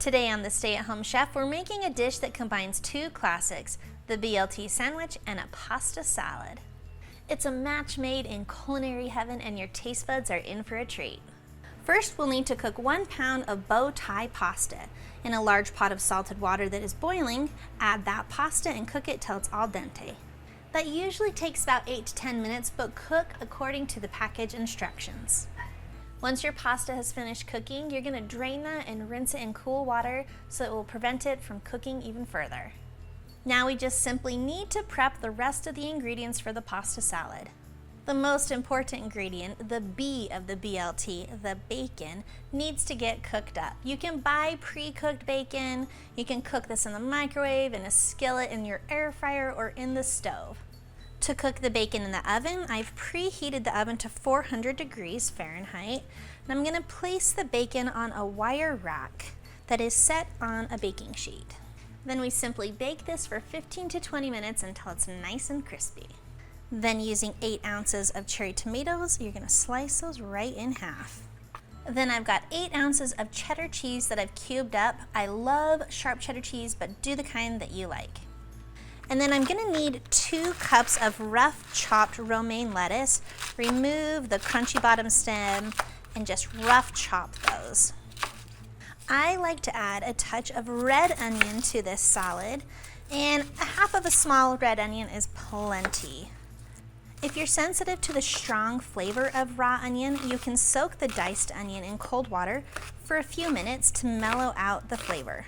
Today on the Stay at Home Chef, we're making a dish that combines two classics, the BLT sandwich and a pasta salad. It's a match made in culinary heaven and your taste buds are in for a treat. First, we'll need to cook 1 pound of bowtie pasta. In a large pot of salted water that is boiling, add that pasta and cook it till it's al dente. That usually takes about 8 to 10 minutes, but cook according to the package instructions. Once your pasta has finished cooking, you're going to drain that and rinse it in cool water so it will prevent it from cooking even further. Now we just simply need to prep the rest of the ingredients for the pasta salad. The most important ingredient, the B of the BLT, the bacon, needs to get cooked up. You can buy pre-cooked bacon, you can cook this in the microwave, in a skillet, in your air fryer, or in the stove. To cook the bacon in the oven, I've preheated the oven to 400 degrees Fahrenheit, and I'm going to place the bacon on a wire rack that is set on a baking sheet. Then we simply bake this for 15 to 20 minutes until it's nice and crispy. Then using 8 ounces of cherry tomatoes, you're going to slice those right in half. Then I've got 8 ounces of cheddar cheese that I've cubed up. I love sharp cheddar cheese, but do the kind that you like. And then I'm going to need 2 cups of rough chopped romaine lettuce. Remove the crunchy bottom stem and just rough chop those. I like to add a touch of red onion to this salad, and half of a small red onion is plenty. If you're sensitive to the strong flavor of raw onion, you can soak the diced onion in cold water for a few minutes to mellow out the flavor.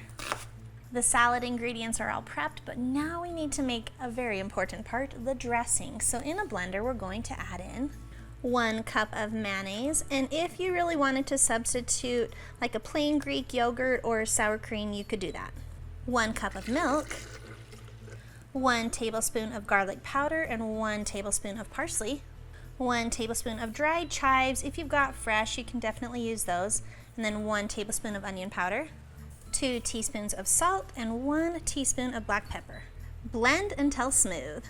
The salad ingredients are all prepped, but now we need to make a very important part, the dressing. So in a blender, we're going to add in 1 cup of mayonnaise, and if you really wanted to substitute like a plain Greek yogurt or sour cream, you could do that. 1 cup of milk, 1 tablespoon of garlic powder and 1 tablespoon of parsley, 1 tablespoon of dried chives. If you've got fresh, you can definitely use those, and then 1 tablespoon of onion powder, 2 teaspoons of salt, and 1 teaspoon of black pepper. Blend until smooth.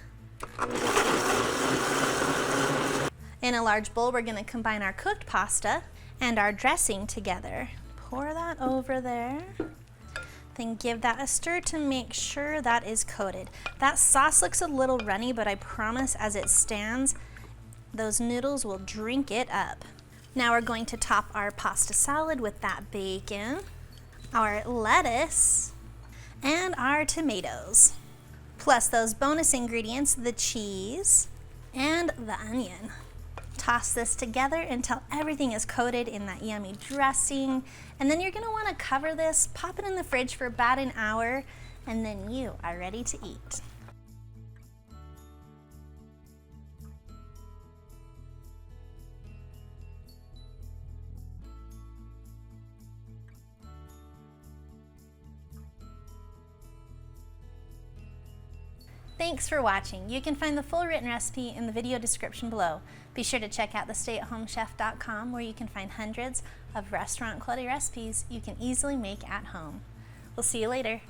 In a large bowl, we're going to combine our cooked pasta and our dressing together. Pour that over there. Then give that a stir to make sure that is coated. That sauce looks a little runny, but I promise as it stands, those noodles will drink it up. Now we're going to top our pasta salad with that bacon, our lettuce, and our tomatoes, plus those bonus ingredients, the cheese and the onion. Toss this together until everything is coated in that yummy dressing, and then you're going to want to cover this, pop it in the fridge for about an hour, and then you are ready to eat. Thanks for watching. You can find the full written recipe in the video description below. Be sure to check out thestayatHomeChef.com where you can find hundreds of restaurant quality recipes you can easily make at home. We'll see you later.